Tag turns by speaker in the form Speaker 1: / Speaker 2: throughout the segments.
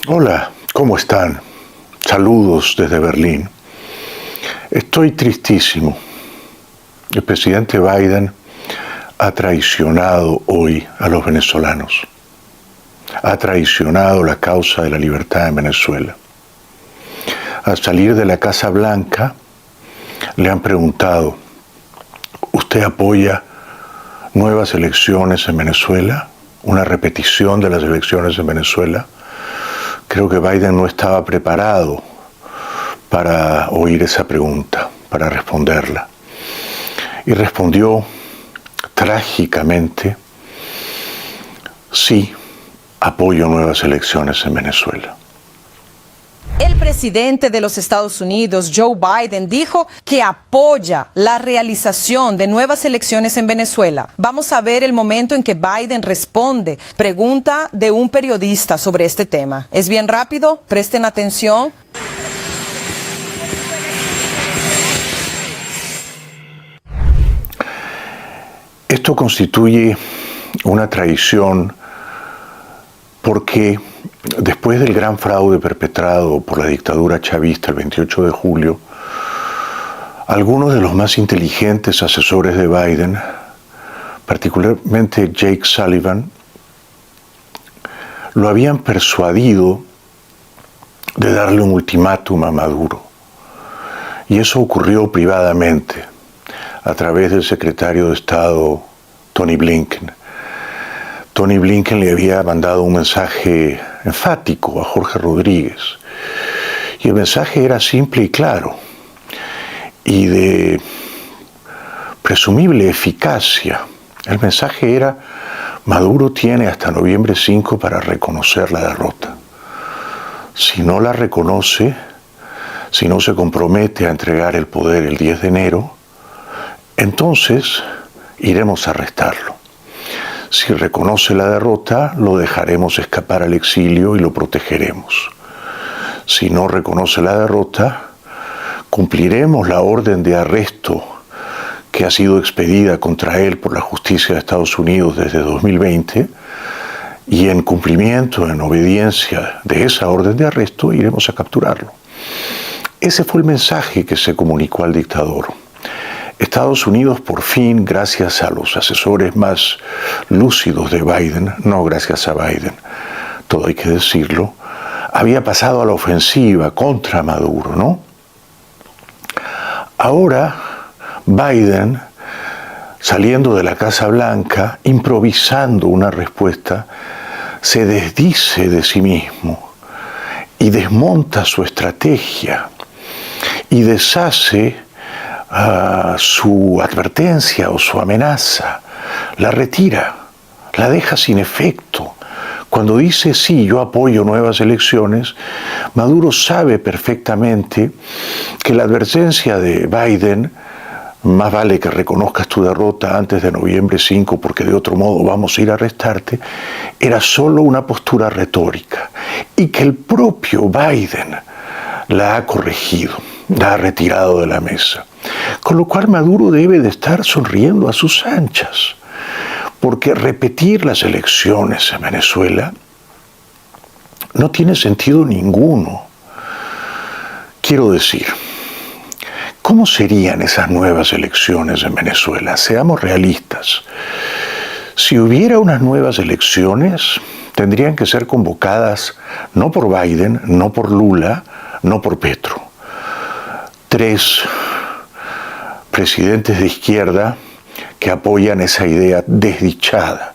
Speaker 1: Hola, ¿cómo están? Saludos desde Berlín. Estoy tristísimo. El presidente Biden ha traicionado hoy a los venezolanos. Ha traicionado la causa de la libertad en Venezuela. Al salir de la Casa Blanca, le han preguntado, ¿usted apoya nuevas elecciones en Venezuela? ¿Una repetición de las elecciones en Venezuela? Creo que Biden no estaba preparado para oír esa pregunta, para responderla. Y respondió trágicamente, sí, apoyo nuevas elecciones en Venezuela.
Speaker 2: El presidente de los Estados Unidos, Joe Biden, dijo que apoya la realización de nuevas elecciones en Venezuela. Vamos a ver el momento en que Biden responde. Pregunta de un periodista sobre este tema. Es bien rápido, presten atención.
Speaker 1: Esto constituye una traición porque después del gran fraude perpetrado por la dictadura chavista el 28 de julio, algunos de los más inteligentes asesores de Biden, particularmente Jake Sullivan, lo habían persuadido de darle un ultimátum a Maduro. Y eso ocurrió privadamente, a través del secretario de Estado Tony Blinken. Tony Blinken le había mandado un mensaje enfático a Jorge Rodríguez. Y el mensaje era simple y claro, y de presumible eficacia. El mensaje era, Maduro tiene hasta noviembre 5 para reconocer la derrota. Si no la reconoce, si no se compromete a entregar el poder el 10 de enero, entonces iremos a arrestarlo. Si reconoce la derrota, lo dejaremos escapar al exilio y lo protegeremos. Si no reconoce la derrota, cumpliremos la orden de arresto que ha sido expedida contra él por la justicia de Estados Unidos desde 2020, y en cumplimiento, en obediencia de esa orden de arresto, iremos a capturarlo. Ese fue el mensaje que se comunicó al dictador. Estados Unidos, por fin, gracias a los asesores más lúcidos de Biden, no gracias a Biden, todo hay que decirlo, había pasado a la ofensiva contra Maduro, ¿no? Ahora, Biden, saliendo de la Casa Blanca, improvisando una respuesta, se desdice de sí mismo y desmonta su estrategia y deshace su advertencia o su amenaza, la retira, la deja sin efecto. Cuando dice, sí, yo apoyo nuevas elecciones, Maduro sabe perfectamente que la advertencia de Biden, más vale que reconozcas tu derrota antes de noviembre 5 porque de otro modo vamos a ir a arrestarte, era solo una postura retórica y que el propio Biden la ha corregido, la ha retirado de la mesa. Con lo cual Maduro debe de estar sonriendo a sus anchas, porque repetir las elecciones en Venezuela no tiene sentido ninguno. Quiero decir, ¿cómo serían esas nuevas elecciones en Venezuela? Seamos realistas. Si hubiera unas nuevas elecciones, tendrían que ser convocadas no por Biden, no por Lula, no por Petro. 3 presidentes de izquierda que apoyan esa idea desdichada.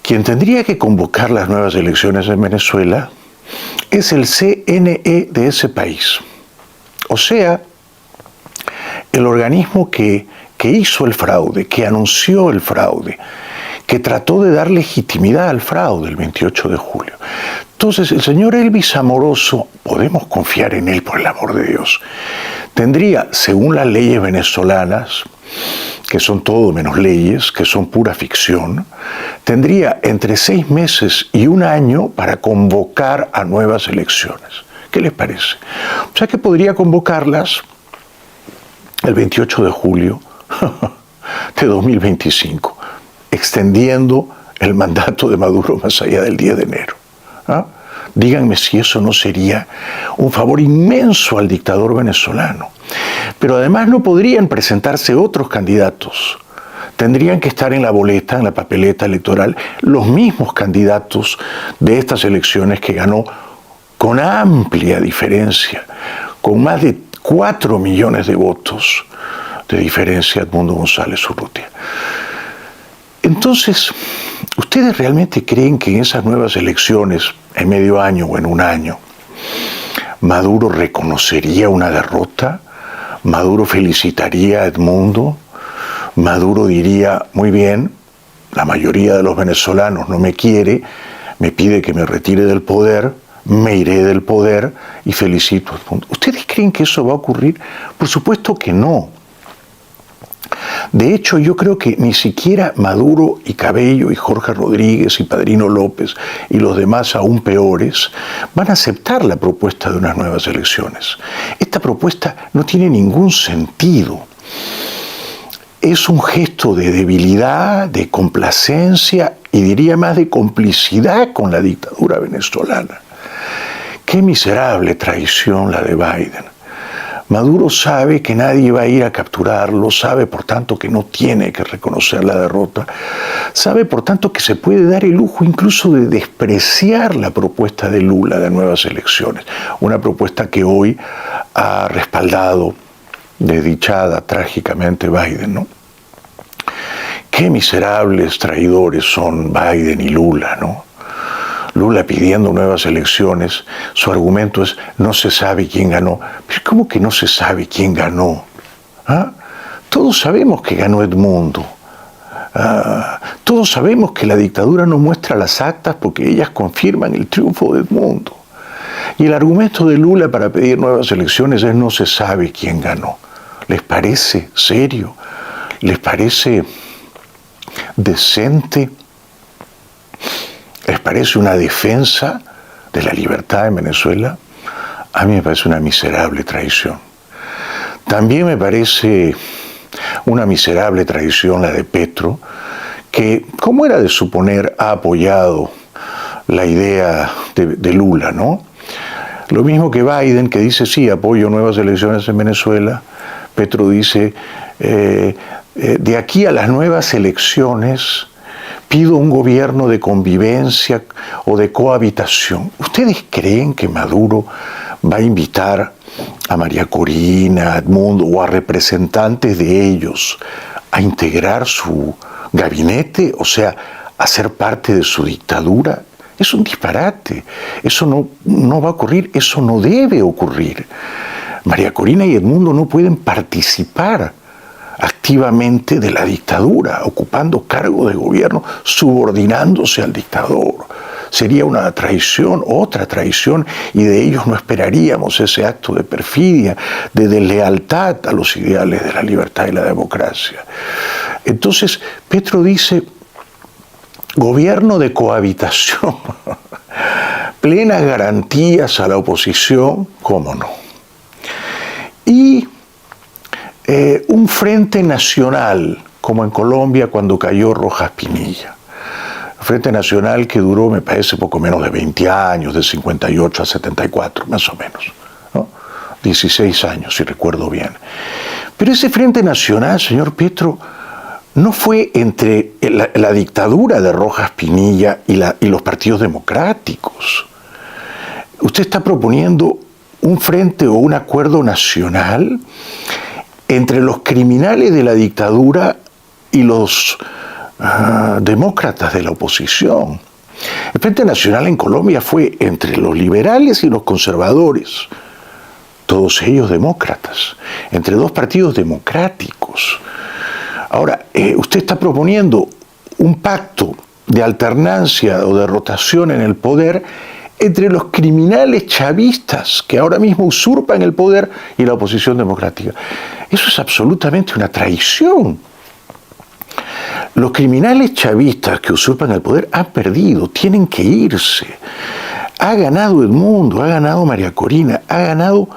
Speaker 1: Quien tendría que convocar las nuevas elecciones en Venezuela es el CNE de ese país. O sea, el organismo que hizo el fraude, que anunció el fraude, que trató de dar legitimidad al fraude el 28 de julio. Entonces, el señor Elvis Amoroso, podemos confiar en él por el amor de Dios, tendría, según las leyes venezolanas, que son todo menos leyes, que son pura ficción, tendría entre 6 meses y 1 año para convocar a nuevas elecciones. ¿Qué les parece? O sea que podría convocarlas el 28 de julio de 2025, extendiendo el mandato de Maduro más allá del 10 de enero. ¿Ah? Díganme si eso no sería un favor inmenso al dictador venezolano. Pero además no podrían presentarse otros candidatos. Tendrían que estar en la boleta, en la papeleta electoral, los mismos candidatos de estas elecciones que ganó con amplia diferencia, con más de 4 millones de votos de diferencia Edmundo González Urrutia. Entonces, ¿ustedes realmente creen que en esas nuevas elecciones, en medio año o en un año, Maduro reconocería una derrota? ¿Maduro felicitaría a Edmundo? ¿Maduro diría, muy bien, la mayoría de los venezolanos no me quiere, me pide que me retire del poder, me iré del poder y felicito a Edmundo? ¿Ustedes creen que eso va a ocurrir? Por supuesto que no. De hecho, yo creo que ni siquiera Maduro y Cabello y Jorge Rodríguez y Padrino López y los demás aún peores van a aceptar la propuesta de unas nuevas elecciones. Esta propuesta no tiene ningún sentido. Es un gesto de debilidad, de complacencia y diría más de complicidad con la dictadura venezolana. Qué miserable traición la de Biden. Maduro sabe que nadie va a ir a capturarlo, sabe por tanto que no tiene que reconocer la derrota, sabe por tanto que se puede dar el lujo incluso de despreciar la propuesta de Lula de nuevas elecciones, una propuesta que hoy ha respaldado desdichada trágicamente Biden, ¿no? Qué miserables traidores son Biden y Lula, ¿no? Lula pidiendo nuevas elecciones, su argumento es no se sabe quién ganó. Pero ¿cómo que no se sabe quién ganó? ¿Ah? Todos sabemos que ganó Edmundo. Todos sabemos que la dictadura no muestra las actas porque ellas confirman el triunfo de Edmundo. Y el argumento de Lula para pedir nuevas elecciones es no se sabe quién ganó. ¿Les parece serio? ¿Les parece decente? ¿Les parece una defensa de la libertad en Venezuela? A mí me parece una miserable traición. También me parece una miserable traición la de Petro, que, como era de suponer, ha apoyado la idea de Lula, ¿no? Lo mismo que Biden, que dice, sí, apoyo nuevas elecciones en Venezuela. Petro dice, de aquí a las nuevas elecciones pido un gobierno de convivencia o de cohabitación. ¿Ustedes creen que Maduro va a invitar a María Corina, a Edmundo o a representantes de ellos a integrar su gabinete, o sea, a ser parte de su dictadura? Es un disparate. Eso no va a ocurrir, eso no debe ocurrir. María Corina y Edmundo no pueden participar activamente de la dictadura, ocupando cargos de gobierno, subordinándose al dictador. Sería una traición, otra traición, y de ellos no esperaríamos ese acto de perfidia, de deslealtad a los ideales de la libertad y la democracia. Entonces, Petro dice, gobierno de cohabitación, plenas garantías a la oposición, ¿cómo no? Y un frente nacional, como en Colombia cuando cayó Rojas Pinilla. Frente Nacional que duró, me parece, poco menos de 20 años, de 58 a 74, más o menos, ¿no? 16 años, si recuerdo bien. Pero ese Frente Nacional, señor Petro, no fue entre la dictadura de Rojas Pinilla y los partidos democráticos. Usted está proponiendo un frente o un acuerdo nacional entre los criminales de la dictadura y los demócratas de la oposición. El Frente Nacional en Colombia fue entre los liberales y los conservadores, todos ellos demócratas, entre dos partidos democráticos. Ahora, usted está proponiendo un pacto de alternancia o de rotación en el poder entre los criminales chavistas que ahora mismo usurpan el poder y la oposición democrática. Eso es absolutamente una traición. Los criminales chavistas que usurpan el poder han perdido, tienen que irse. Ha ganado Edmundo, ha ganado María Corina, ha ganado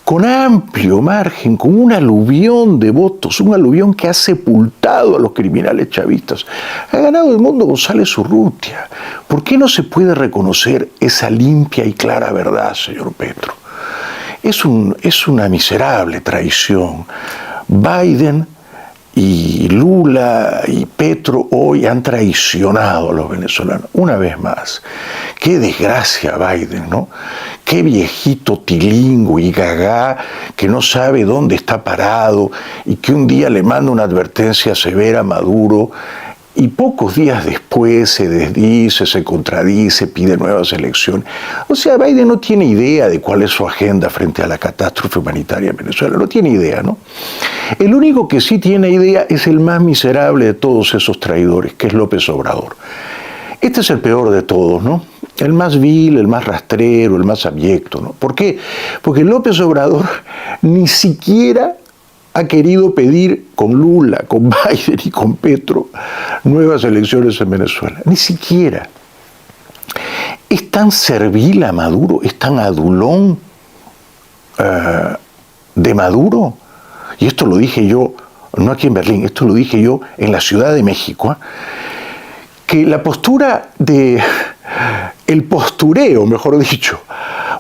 Speaker 1: con amplio margen, con un aluvión de votos, un aluvión que ha sepultado a los criminales chavistas. Ha ganado el mundo González Urrutia. ¿Por qué no se puede reconocer esa limpia y clara verdad, señor Petro? Es una miserable traición. Biden y Lula y Petro hoy han traicionado a los venezolanos, una vez más. Qué desgracia Biden, ¿no? Qué viejito tilingo y gagá que no sabe dónde está parado y que un día le manda una advertencia severa a Maduro y pocos días después se desdice, se contradice, pide nuevas elecciones. O sea, Biden no tiene idea de cuál es su agenda frente a la catástrofe humanitaria en Venezuela, no tiene idea, ¿no? El único que sí tiene idea es el más miserable de todos esos traidores, que es López Obrador. Este es el peor de todos, ¿no? El más vil, el más rastrero, el más abyecto, ¿no? ¿Por qué? Porque López Obrador ni siquiera ha querido pedir con Lula, con Biden y con Petro nuevas elecciones en Venezuela. Ni siquiera. Es tan servil a Maduro, es tan adulón de Maduro. Y esto lo dije yo, no aquí en Berlín, esto lo dije yo en la Ciudad de México, que la postura el postureo, mejor dicho,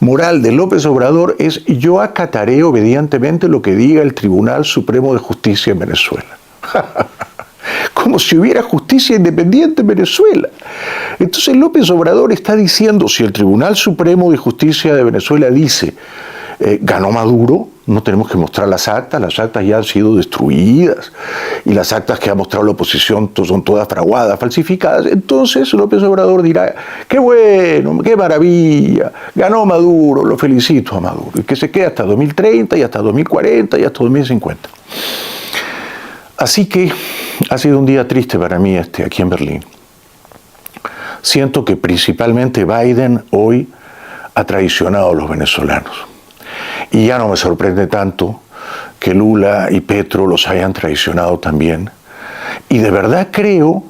Speaker 1: moral de López Obrador es: yo acataré obedientemente lo que diga el Tribunal Supremo de Justicia en Venezuela. Como si hubiera justicia independiente en Venezuela. Entonces López Obrador está diciendo, si el Tribunal Supremo de Justicia de Venezuela dice ganó Maduro, no tenemos que mostrar las actas ya han sido destruidas y las actas que ha mostrado la oposición son todas fraguadas, falsificadas. Entonces López Obrador dirá: qué bueno, qué maravilla, ganó Maduro, lo felicito a Maduro, y que se quede hasta 2030 y hasta 2040 y hasta 2050. Así que ha sido un día triste para mí aquí en Berlín. Siento que principalmente Biden hoy ha traicionado a los venezolanos. Y ya no me sorprende tanto que Lula y Petro los hayan traicionado también. Y de verdad creo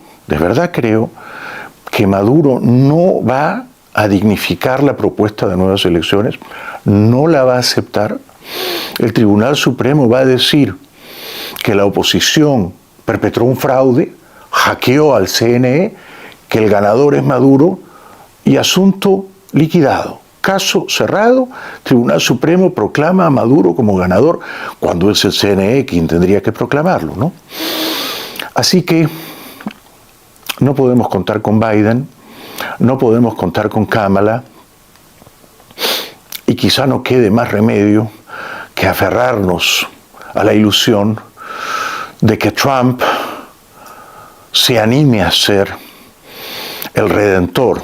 Speaker 1: que Maduro no va a dignificar la propuesta de nuevas elecciones, no la va a aceptar. El Tribunal Supremo va a decir que la oposición perpetró un fraude, hackeó al CNE, que el ganador es Maduro y asunto liquidado. Caso cerrado, Tribunal Supremo proclama a Maduro como ganador cuando es el CNE quien tendría que proclamarlo, ¿no? Así que no podemos contar con Biden, no podemos contar con Kamala y quizá no quede más remedio que aferrarnos a la ilusión de que Trump se anime a ser el redentor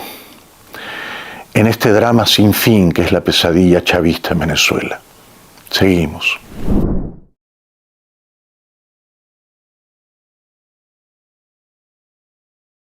Speaker 1: en este drama sin fin que es la pesadilla chavista en Venezuela. Seguimos.